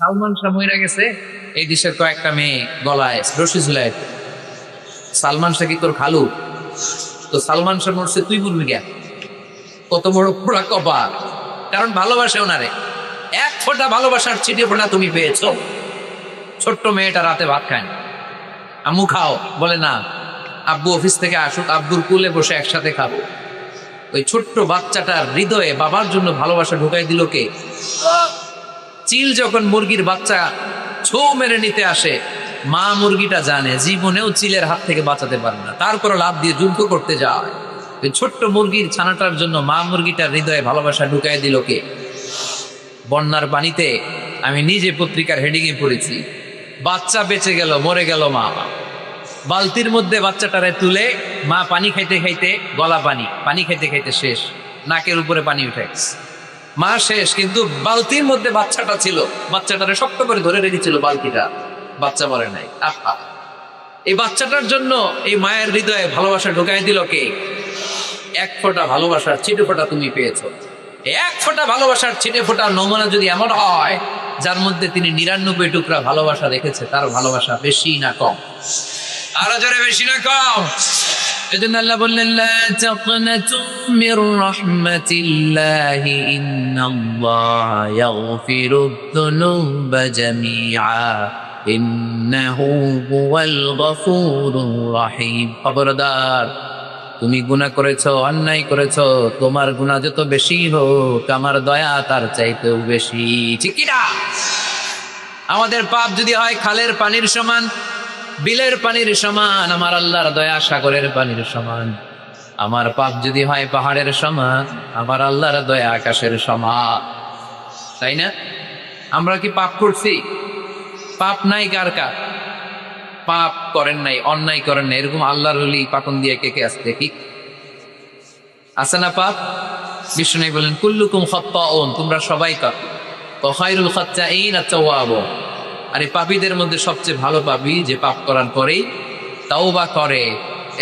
সালমান শাহ মইরা গেছে, এই দেশের কয়েকটা মেয়ে গলায় রশি ঝুলায়। সালমান শাহ কি তোর খালু? তো সালমান শাহ মরছে, তুই বলবি কেন? কত বড় পোড়া কপাল! কারণ ভালোবাসে ওনারে, এক ফোঁটা ভালোবাসার ছিটে ফোঁটা তুমি পেয়েছো। ছোট্ট মেয়েটা রাতে ভাত খায় না, আম্মু খাও, বলে না, আব্বু অফিস থেকে আসুক, আব্বুর কুলে বসে একসাথে খাবো। ওই ছোট্ট বাচ্চাটার হৃদয়ে বাবার জন্য ভালোবাসা ঢুকাই দিল কে? চিল যখন মুরগির বাচ্চা ছৌ মেরে নিতে আসে, মা মুরগিটা জানে জীবনেও চিলের হাত থেকে বাঁচাতে পারে না, তারপর লাভ দিয়ে যুদ্ধ করতে যায়। ওই ছোট্ট মুরগির ছানাটার জন্য মা মুরগিটার হৃদয়ে ভালোবাসা ঢুকাই দিল কে? বন্যার পানিতে আমি নিজে পত্রিকার হেডিং এ পড়েছি, বাচ্চা বেঁচে গেল, মরে গেল মা। বালতির মধ্যে বাচ্চাটারে তুলে মা পানি খাইতে খাইতে, গলা পানি, পানি খাইতে খাইতে শেষ, নাকের উপরে পানি উঠে গেছে, মা শেষ, কিন্তু বালতির মধ্যে বাচ্চাটা ছিল, বাচ্চাটারে শক্ত করে ধরে রেখেছিল বালতিটা, বাচ্চা মরে নাই। আহা, এই বাচ্চাটার জন্য এই মায়ের হৃদয়ে ভালোবাসা ঢুকাই দিল কে? এক ফোঁটা ভালোবাসার ছিটে ফোঁটা তুমি পেয়েছো। এক ফোঁটা ভালোবাসার ছিটে ফোঁটা নমুনা যদি এমন হয়, যার মধ্যে তিনি 99 টুকরা ভালোবাসা রেখেছে, তার ভালোবাসা বেশি না কম? আরো জোরে, বেশি না কম? এজন্য আল্লাহ বললেন, লা তাকনাতু মির রাহমাতিল্লাহি ইন্নাল্লাহা ইয়াগফিরুদ যুনুবা জামিআ ইন্নাহু হুয়াল গফুরুর রহিম। খবরদার, তুমি গুনাহ করেছো, অন্যায় করেছো, তোমার গুনাহ যত বেশি হোক, আমার দয়া তার চাইতেও বেশি। ঠিক কি না? আমাদের পাপ যদি হয় খালের পানির সমান, বিলের পানির সমান, আমার আল্লাহর দয়া সাগরের পানির সমান। আমার পাপ যদি হয় পাহাড়ের সমান, আমার আল্লাহর দয়া আকাশের সমান। তাই না? আমরা কি পাপ করছি? পাপ নাই কার কার? পাপ করেন নাই, অন্যায় করেন নাই, এরকম আল্লাহর ওলি পাকন দিয়ে কে কে আসতে কি আছে না পাপ? বিষ্ণু বলেন, কুল্লুকুম খাত্তাউন, তোমরা সবাই পাপী, ওয়া খায়রুল খাত্তাইন আত-তাওয়াবুন। আর এই পাপীদের মধ্যে সবচেয়ে ভালো পাপী যে পাপ করার পরেই তাওবা করে।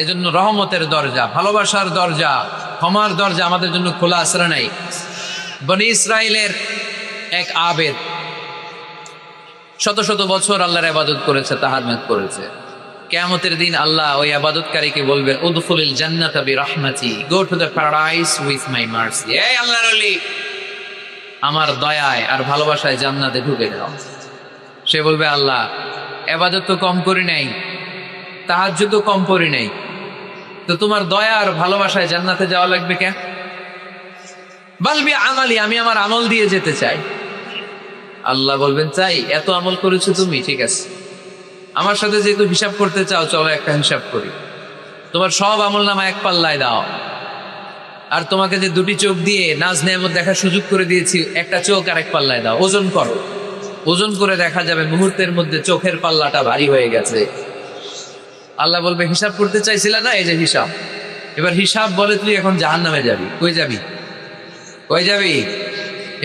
এজন্য রহমতের দরজা, ভালোবাসার দরজা, ক্ষমার দরজা আমাদের জন্য খোলা আছে না নাই? বনি ইসরাইলের এক আবেদ শত শত বছর আল্লাহর ইবাদত করেছে, তাহাজ্জুদ করেছে। কিয়ামতের দিন আল্লাহ ওই ইবাদতকারীকে বলবেন, উদখুলিল জান্নাতা বিরহমাতি, go to the paradise with my mercy. এই আল্লাহর ওলি, আমার দয়ায় আর ভালোবাসায় জান্নাতে ঢুকে যাও। সে বলবে, আল্লাহ, ইবাদত তো কম করি নাই, তাহাজ্জুদ তো কম করি নাই, তো তোমার দয়া আর ভালোবাসায় জান্নাতে যাওয়া লাগবে কেন? বলবি আমালি, আমি আমার আমল দিয়ে যেতে চাই। আল্লাহ বলবেন, চাই, এত আমল করেছো তুমি, ঠিক আছে, আমার সাথে যেহেতু হিসাব করতে চাও, চলো একটা হিসাব করি। তোমার সব আমল নামা এক পাল্লায় দাও, আর তোমাকে যে দুটি চোখ দিয়ে নাজ নেয়ামত দেখার সুযোগ করে দিয়েছি, একটা চোখ আর এক পাল্লায় দাও, ওজন করো। ওজন করে দেখা যাবে মুহূর্তের মধ্যে চোখের পাল্লাটা ভারী হয়ে গেছে। আল্লাহ বলবে, হিসাব করতে চাইছিল না, এই যে হিসাব। এবার হিসাব বলে, তুই এখন জাহান্নামে যাবি। কই যাবি? কই যাবি?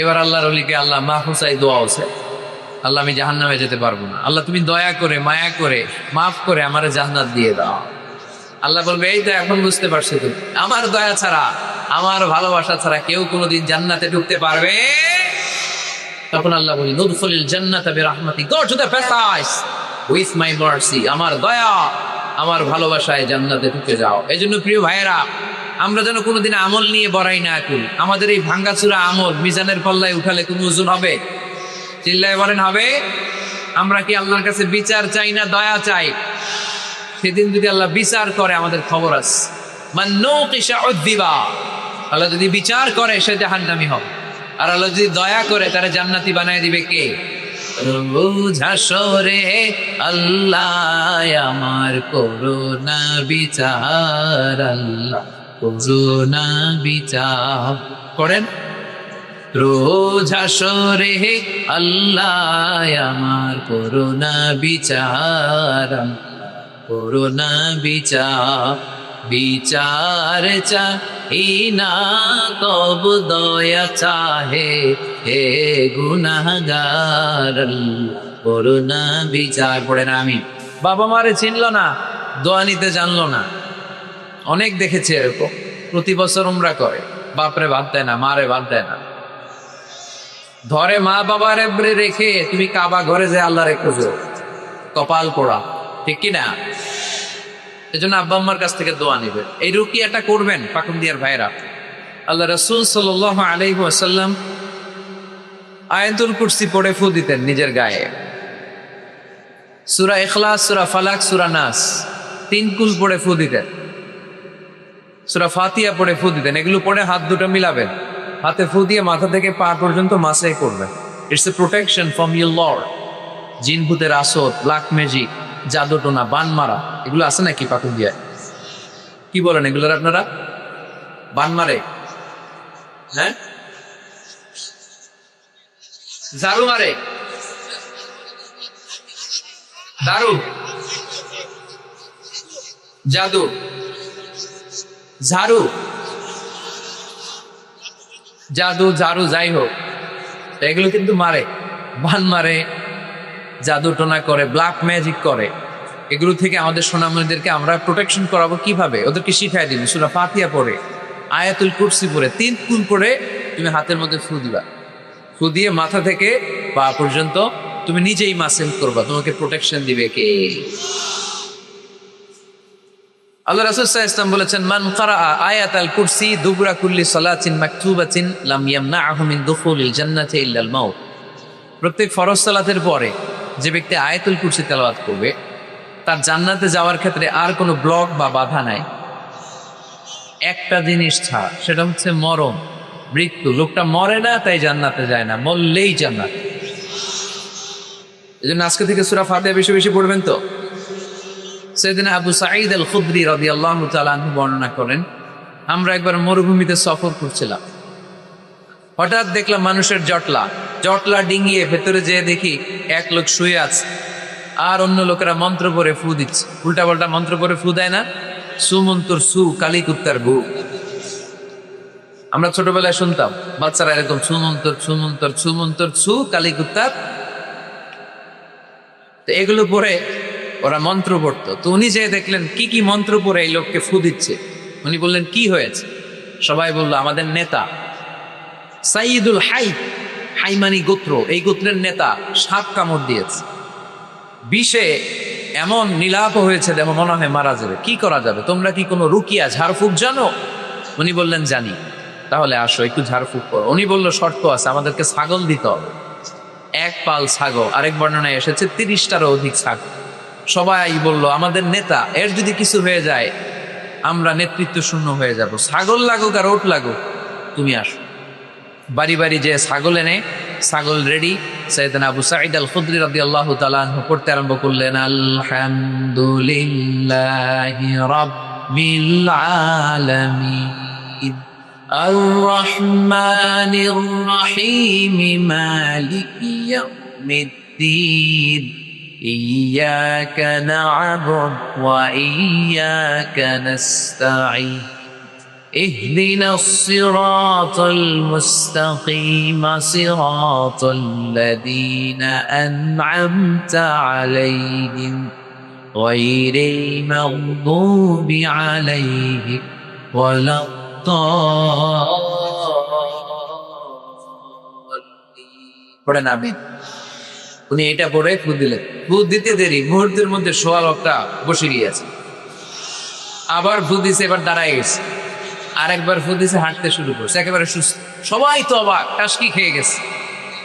এবার আল্লাহর ওলিকে আল্লাহ মাহফুসাই দোয়া হচ্ছে, আল্লাহ, আমি জাহান্নামে যেতে পারবো না, আল্লাহ তুমি দয়া করে, মায়া করে, মাফ করে আমার জান্নাত দিয়ে দাও। আল্লাহ বলবে, এই তো এখন বুঝতে পারছো, তুমি আমার দয়া ছাড়া, আমার ভালোবাসা ছাড়া কেউ কোনোদিন জান্নাতে ঢুকতে পারবে? তখন আল্লাহ বলি, নুদখুলিল জান্নাতা বিরহমাতি, go to the paradise with my mercy, আমার দয়া, আমার ভালোবাসায় জান্নাতে ঢুকে যাও। এজন্য প্রিয় ভাইয়েরা, আমরা যেন কোনোদিন আমল নিয়ে বড়াই না করি। আমাদের এই ভাঙ্গাচুরা আমল মিজানের পাল্লায় উঠালে কোনো ওজন হবে? চিল্লায় বলেন, হবে? আমরা কি আল্লাহর কাছে বিচার চাই না দয়া চাই? সেদিন যদি আল্লাহ বিচার করে, আমাদের খবর আছে, মান নুকিশা উযযিবা। আল্লাহ যদি বিচার করে, সে জাহান্নামী হবে, আর আল্লাহ যদি দয়া করে, তারা জান্নাতি বানায় দিবে কে? রোজ হাসরে আল্লাহ আমার করুণা বিচার, আল্লাহ করুণা বিচার করেন। রোজ হাসরে আল্লাহ আমার করুণা বিচার, করুণা বিচার, বিচার চাহি না কব দয়া চাহে, হে গুনাহগার, করুণা বিচার। পড়ে না, আমি বাবা মারে চিনল না, দোয়া নিতে জানলো না। অনেক দেখেছি এরকম, প্রতি বছর উমরা করে, বাপরে বাদ দেয় না, মারে বাদ দেয় না, ধরে মা বাবার রেখে তুমি কাবা ঘরে যে আল্লাহ রেখেছো, কপাল পোড়া, ঠিক কিনা? এজন্য আব্বা আম্মার কাছ থেকে দোয়া নিবে। এই রুকিয়াটা করবেন পাকুন্দিয়ার ভাইরা। আল্লাহ রাসূল সাল্লাল্লাহু আলাইহি ওয়াসাল্লাম আয়াতুল কুরসি পড়ে ফু দিতেন নিজের গায়ে। সূরা ইখলাস, সূরা ফালাক, সূরা নাস 3 কুল পড়ে ফু দিতেন। সূরা ফাতিহা পড়ে ফু দিতেন। এগুলো পড়ে হাত দুটো মিলাবেন, হাতে ফু দিয়ে মাথা থেকে পা পর্যন্ত মাসাই করবেন। It's a protection from your Lord. জিন ভূতের আসর, ব্ল্যাক ম্যাজিক, জাদুটোনা, বান মারা, এগুলো আছে নাকি পাকুন্দিয়ায়? কি বলেন এগুলোর আপনারা? বান মারে? হ্যাঁ, ঝাড়ু মারে, দারু, জাদু, ঝাড়ু, জাদু, ঝাড়ু, যাই হোক, এগুলো কিন্তু মারে, বান মারে, জাদু টোনা করে, ব্ল্যাক ম্যাজিক করে। এগুলো থেকে আমাদের সোনামণিদেরকে আমরা প্রোটেকশন করাবো কিভাবে? ওদেরকে শিখাই দিবি সূরা ফাতিহা পড়ে, আয়াতুল কুরসি পড়ে, 3 কুল পড়ে তুমি হাতের মধ্যে ফু দিবা। ফু দিয়ে মাথা থেকে পা পর্যন্ত তুমি নিজেই মাসেল করবা, তোমাকে প্রোটেকশন দিবে কে? আল্লাহ রাসূল সাল্লাল্লাহু আলাইহি ওয়াসাল্লাম বলেছেন, মান ক্বারাআ আয়াতাল কুরসি দুবরা কুল্লি সালাতিন মাকতুবাতিন লাম ইয়ামনাহু মিন দুখুলিল জান্নাতি ইল্লাল মাউত। প্রত্যেক ফরজ সালাতের পরে যে ব্যক্তি আয়াতুল কুরসি তেলাওয়াত করবে, তার জান্নাতে যাওয়ার ক্ষেত্রে আর কোনো ব্লক বা বাধা নাই, একটা জিনিস ছাড়া, সেটা হচ্ছে মরণ, মৃত্যু। লোকটা মরে না তাই জান্নাতে যায় না, মরলেই জান্নাত। এই জন্য আজকে থেকে সূরা ফাতিহা বেশি বেশি পড়বেন। তো সাইয়েদনা আবু সাঈদ আল খুদরি রাদিয়াল্লাহু তাআলা আনহু বর্ণনা করেন, আমরা একবার মরুভূমিতে সফর করছিলাম, হঠাৎ দেখলাম মানুষের জটলা ডিঙিয়ে ভেতরে যেয়ে দেখি এক লোক শুয়ে আছে, আর অন্য লোকেরা মন্ত্র পড়ে ফু দিচ্ছে। উল্টা পাল্টা মন্ত্র পড়ে ফু দেয় না? সুমন্তর সু, কালী কুত্তার গু। আমরা ছোটবেলায় শুনতাম বাচ্চারা এরকম সুমন্তর সুমন্তর সুমন্তর সু, কালী কুত্তার। তো এগুলো পড়ে ওরা মন্ত্র পড়তো। তো উনি যে দেখলেন কি কি মন্ত্র পড়ে এই লোককে ফু দিচ্ছে, উনি বললেন কি হয়েছে? সবাই বলল আমাদের নেতা সাইয়্যিদুল হাইমানি গোত্র, এই গোত্রের নেতা সাপ কামড় দিয়েছে, বিষে এমন নীলাপ হয়েছে যেমন মনে হয় মারা যাবে। কি করা যাবে? তোমরা কি কোনো রুকিয়া ঝাড়ফুঁক জানো? উনি বললেন জানি। তাহলে আসো একটু ঝাড়ফুঁক করো। উনি বলল শর্ত আছে, আমাদেরকে ছাগল দিতে হবে, 1 পাল ছাগল। আরেক বর্ণনায় এসেছে 30টারও অধিক ছাগল। সবাই বলল আমাদের নেতা, এর যদি কিছু হয়ে যায় আমরা নেতৃত্ব শূন্য হয়ে যাব, ছাগল লাগুক আর ওট লাগুক, তুমি আসো। বাড়ি বাড়ি যে ছাগল এনে, ছাগল রেডি। সাইয়েদনা আবু সাঈদ আল খুদরি রাদিয়াল্লাহু তাআলা আনহু পড়তে আরম্ভ করলেন, আলহামদুলিল্লাহি রাব্বিল আলামিন আর রহমানির রহিম মালিকি ইয়াউমিদ্দিন ইয়্যাকা না'বুদু ওয়া ইয়্যাকা নাস্তাঈন اهدنا الصراط المستقيم صراط الذين أنعمت عليهم غير المغضوب عليهم ولا الضالين। আমিন। উনি এটা পড়ে ফু দিলেন। ফু দিতে দেরি, মুহূর্তের মধ্যে সোয়ালটা বসে গিয়েছে। আবার ফু দিছে, এবার দাঁড়ায় গেছে। আরেকবার ফু দিছে, হাঁটতে শুরু করছে, একেবারে সুস্থ। সবাই তো অবাক, টাসকি খেয়ে গেছে।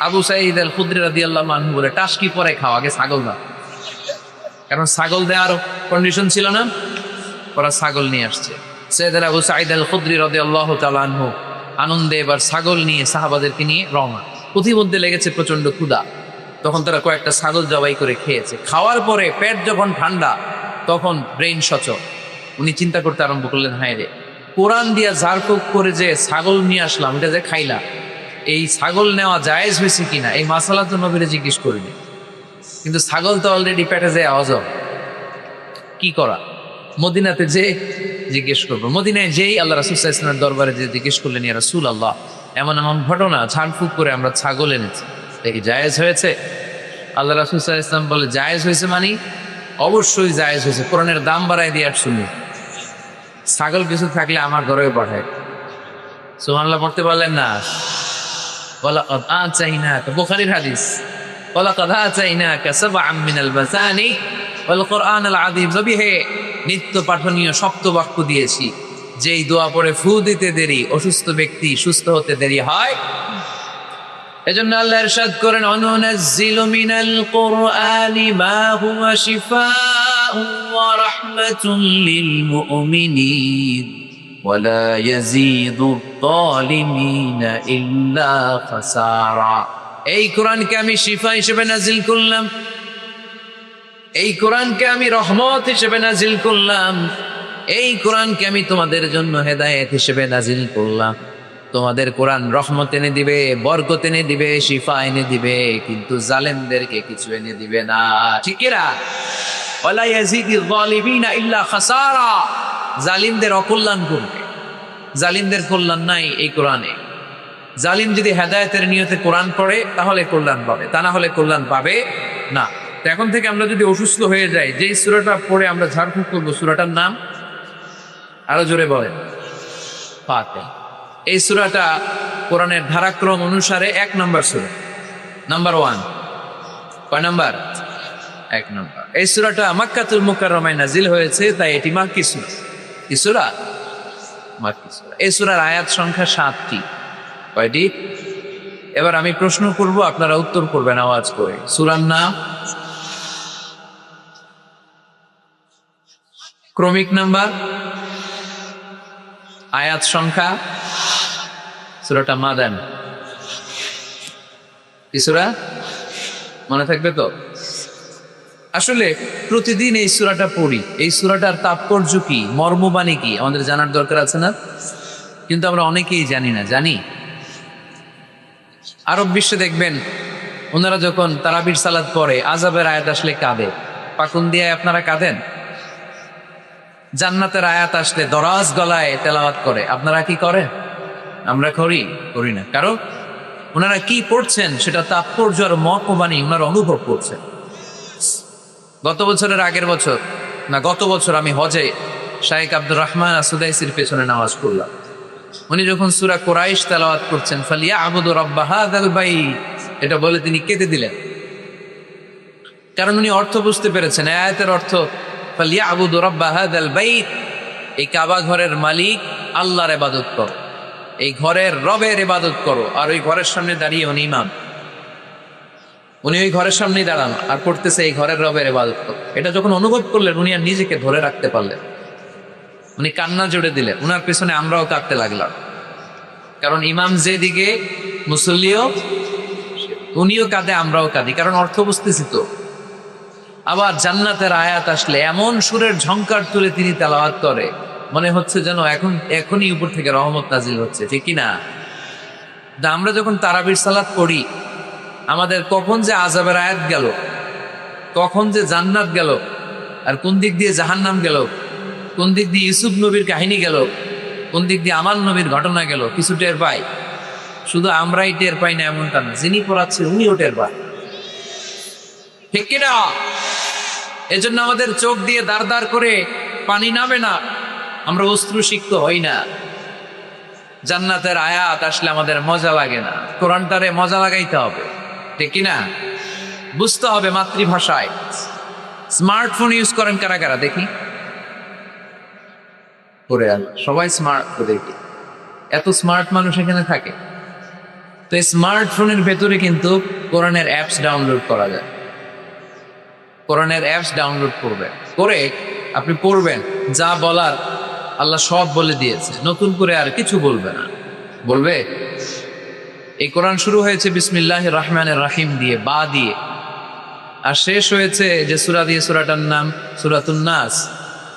আবু সাঈদ আল খুদরি রাদিয়াল্লাহু আনহু বলে, টাসকি পরে খাও, আগে ছাগল দাও। কারণ ছাগল দেওয়ার কন্ডিশন ছিল না, ওরা ছাগল নিয়ে আসছে। সাইয়েদনা আবু সাঈদ আল খুদরি রাদিয়াল্লাহু তাআলা আনহু আনন্দে এবার ছাগল নিয়ে সাহাবাদেরকে নিয়ে রওনা। প্রতিমধ্যে লেগেছে প্রচন্ড ক্ষুধা, তখন তারা কয়েকটা ছাগল জবাই করে খেয়েছে। খাওয়ার পরে পেট যখন ঠান্ডা, তখন ব্রেইন সচল। উনি চিন্তা করতে আরম্ভ করলেন, হায় রে, কোরআন দিয়া ঝাড়ফুঁক করে যে ছাগল নিয়ে আসলাম, এটা যে খাইলা, এই ছাগল নেওয়া জায়েজ হয়েছে কিনা এই মাসালা তো নবীরে জিজ্ঞেস করিনি, কিন্তু ছাগল তো অলরেডি পেটে যায় অজব। কি করা? মদিনাতে যে জিজ্ঞেস করবো। মদিনায় যেই আল্লাহ রাসূল সাল্লাল্লাহু আলাইহি ওয়াসাল্লামের দরবারে যে জিজ্ঞেস করলেন, ইয়া রাসূলুল্লাহ, এমন এমন ঘটনা, ঝাড়ফুঁক করে আমরা ছাগল এনেছি, এই জায়েজ হয়েছে? আল্লাহ রাসূল সাল্লাল্লাহু আলাইহি ওয়াসাল্লাম বলে, জায়েজ হয়েছে মানে? অবশ্যই জায়েজ হয়েছে, কোরআনের দাম বাড়ায় দিয়ে আর শুনি। ছাগল কিছু থাকলে আমার ঘরে পাঠায়। সুবহানাল্লাহ পড়তে পারলেন না? ওয়ালাকাদ আতাইনাকা, বুখারীর হাদিস, ওয়ালাকাদ আতাইনাকা সাবআম মিনাল মাসানি ওয়াল কুরআনাল আযীম। নবী হে, নিত্য পাঠনীয় সপ্তবাক্য দিয়েছি, যেই দোয়া পড়ে ফু দিতে দেরি অসুস্থ ব্যক্তি সুস্থ হতে দেরি হয়। এজন্য আল্লাহ ইরশাদ করেন, অনুনাজ্জিলু মিনাল কুরআনি মা হুয়া শিফাউন ওয়া রাহমাতুন লিল মুমিনিন ওয়া লা ইয়াজিদু যালিমিনা ইল্লা খাসারা। এই কোরআনকে আমি শিফা হিসেবে নাজিল করলাম, এই কোরআনকে আমি রহমত হিসেবে নাজিল করলাম, এই কোরআনকে আমি তোমাদের জন্য হেদায়েত হিসেবে নাজিল করলাম। তোমাদের কোরআন রহমত এনে দিবে, বরকত এনে দিবে, শিফা এনে দিবে, কিন্তু জালেমদেরকে কিছু এনে দিবে না। ঠিক না? ওয়ালা ইয়াজিদিল যালিমিনা ইল্লা খাসারা। জালিমদের অকল্যাণ করবে, জালিমদের কল্যাণ নাই এই কোরআনে। জালিম যদি হেদায়েতের নিয়তে কোরআন পড়ে তাহলে কল্যাণ পাবে, তা না হলে কল্যাণ পাবে না। তো এখন থেকে আমরা যদি অসুস্থ হয়ে যাই, যেই সূরাটা পড়ে আমরা ঝাড়ফুঁক করবো, সূরাটার নাম আরো জোরে বলেন, ফাতিহা। এই সূরাটা কোরআনের ধারাক্রম অনুসারে 1 নম্বর সূরা, নাম্বার 1। কয় নাম্বার? 1 নম্বর। এই সূরাটা মক্কাতুল মুকাররমায় নাজিল হয়েছে, তাই এটি মাক্কি সূরা। কি সূরা? মাক্কি সূরা। এই সূরার আয়াত সংখ্যা 7টি। কয়টি? এবার আমি প্রশ্ন করব, আপনারা উত্তর করবেন আওয়াজ করে। সূরার নাম, ক্রমিক নাম্বার, আয়াত সংখ্যা। সূরাটা মাদানী। কি সূরা? মনে থাকবে তো? আসলে প্রতিদিন এই সূরাটা পড়ি, এই সূরাটার তাৎপর্য কি, মর্মবাণী কি আমাদের জানার দরকার আছে না? কিন্তু আমরা অনেকেই জানি না। জানি? আরব বিশ্বে দেখবেন, ওনারা যখন তারাবির সালাত পড়ে, আযাবের আয়াত আসলে কাঁদে। পাকুন দিয়ে আপনারা কাঁদেন? জান্নাতের আয়াত আসলে দরাজ গলায় তেলাওয়াত করে। আপনারা কি করেন? আমরা করি না। কারণ ওনারা কি পড়ছেন সেটা তাৎপর্য আর মর্মবাণী ওনারা অনুভব করছেন। গত বছরের আগের বছর না, গত বছর আমি হজে শাইখ আব্দুর রহমান আসুদাইসির পেছনে নামাজ পড়লাম। উনি যখন সূরা কুরাইশ তেলাওয়াত করছেন, ফালিয়াবুদু রাব্বা হাযাল বাইত, এটা বলে তিনি কেঁদে দিলেন। কারণ উনি অর্থ বুঝতে পেরেছেন, আয়াতের অর্থ ফালিয়াবুদু রাব্বা হাযাল বাইত, এই কাবা ঘরের মালিক আল্লাহর ইবাদত করো, এই ঘরের রবের ইবাদত করো। আর ওই ঘরের সামনে দাঁড়িয়ে উনি ইমাম, উনি ওই ঘরের সামনেই দাঁড়ানো আর করতেছে এই ঘরের রবের ইবাদত করো। এটা যখন অনুভব করলেন, উনি আর নিজেকে ধরে রাখতে পারলেন, উনি কান্না জুড়ে দিলেন। উনার পেছনে আমরাও কাঁদতে লাগলাম, কারণ ইমাম যেদিকে মুসল্লিও, উনিও কাঁদে, আমরাও কাঁদি, কারণ অর্থ বুঝতেছি তো। আবার জান্নাতের আয়াত আসলে এমন সুরের ঝংকার তুলে তিনি তেলাওয়াত করে, মনে হচ্ছে যেন এখনই উপর থেকে রহমত নাজিল হচ্ছে। ঠিক কিনা? আমরা যখন তারাবির সালাত পড়ি, আমাদের কখন যে আযাবের আয়াত গেল, কখন যে জান্নাত গেল, আর কোন দিক দিয়ে জাহান্নাম গেল, কোন দিক দিয়ে ইউসুফ নবীর কাহিনী গেল, কোন দিক দিয়ে আমার নবীর ঘটনা গেল, কিছু টের পাই। শুধু আমরাই টের পাই না এমনটা না, যিনি পড়াচ্ছে উনিও টের পায়। ঠিক কিনা? এজন্য আমাদের চোখ দিয়ে দাঁড় দাঁড় করে পানি নামে না, আমরা অশ্রুসিক্ত হই না। জান্নাতের আয়াত আসলে আমাদের মজা লাগে না, কোরআনটারে মজা লাগাইতে হবে। ঠিক কিনা? বুঝতে হবে মাতৃভাষায়। স্মার্টফোন ইউজ করেন কারা কারা দেখি? করে সবাই স্মার্ট, দেখি এত স্মার্ট মানুষ এখানে থাকে। তো এই স্মার্টফোনের ভেতরে কিন্তু কোরআনের অ্যাপস ডাউনলোড করা যায়। কোরআনের অ্যাপস ডাউনলোড করবেন, করে আপনি পড়বেন, যা বলার আল্লাহ সব বলে দিয়েছে, নতুন করে আর কিছু বলবে না। বলবে? এই কোরআন শুরু হয়েছে বিসমিল্লাহির রহমানির রহিম দিয়ে, বা দিয়ে, আর শেষ হয়েছে যে সূরা দিয়ে, সূরাটার নাম সূরাতুন নাস।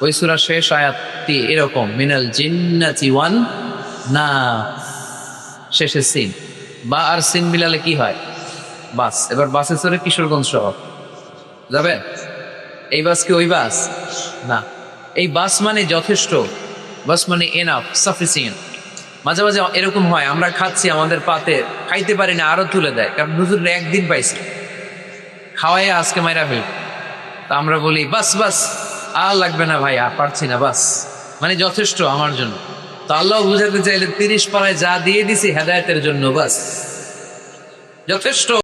ওই সূরার শেষ আয়াতটি এরকম, মিনাল জিন্নাতি ওয়ান নাস, শেষে সিন। বা আর সিন মিলালে কি হয়? বাস। এবার বাসে চড়ে কিশোরগঞ্জ শহর যাবেন? এই বাস কি ওই বাস? না, এই বাস মানে যথেষ্ট, বাস মানে এনাফ, সাফিসিয়েন্ট। মাঝে মাঝে এরকম হয়, আমরা খাচ্ছি, আমাদের পাতে খাইতে পারি না, আরো তুলে দেয়, কারণ হুজুর একদিন পাইছে, খাওয়াই আজকে মাইরা ফেল। তা আমরা বলি বাস বাস, আর লাগবে না ভাই, আর পারছি না, বাস মানে যথেষ্ট আমার জন্য। তো আল্লাহ বুঝাতে চাইলে 30 পারায় যা দিয়ে দিছি হেদায়েতের জন্য, বাস। যথেষ্ট।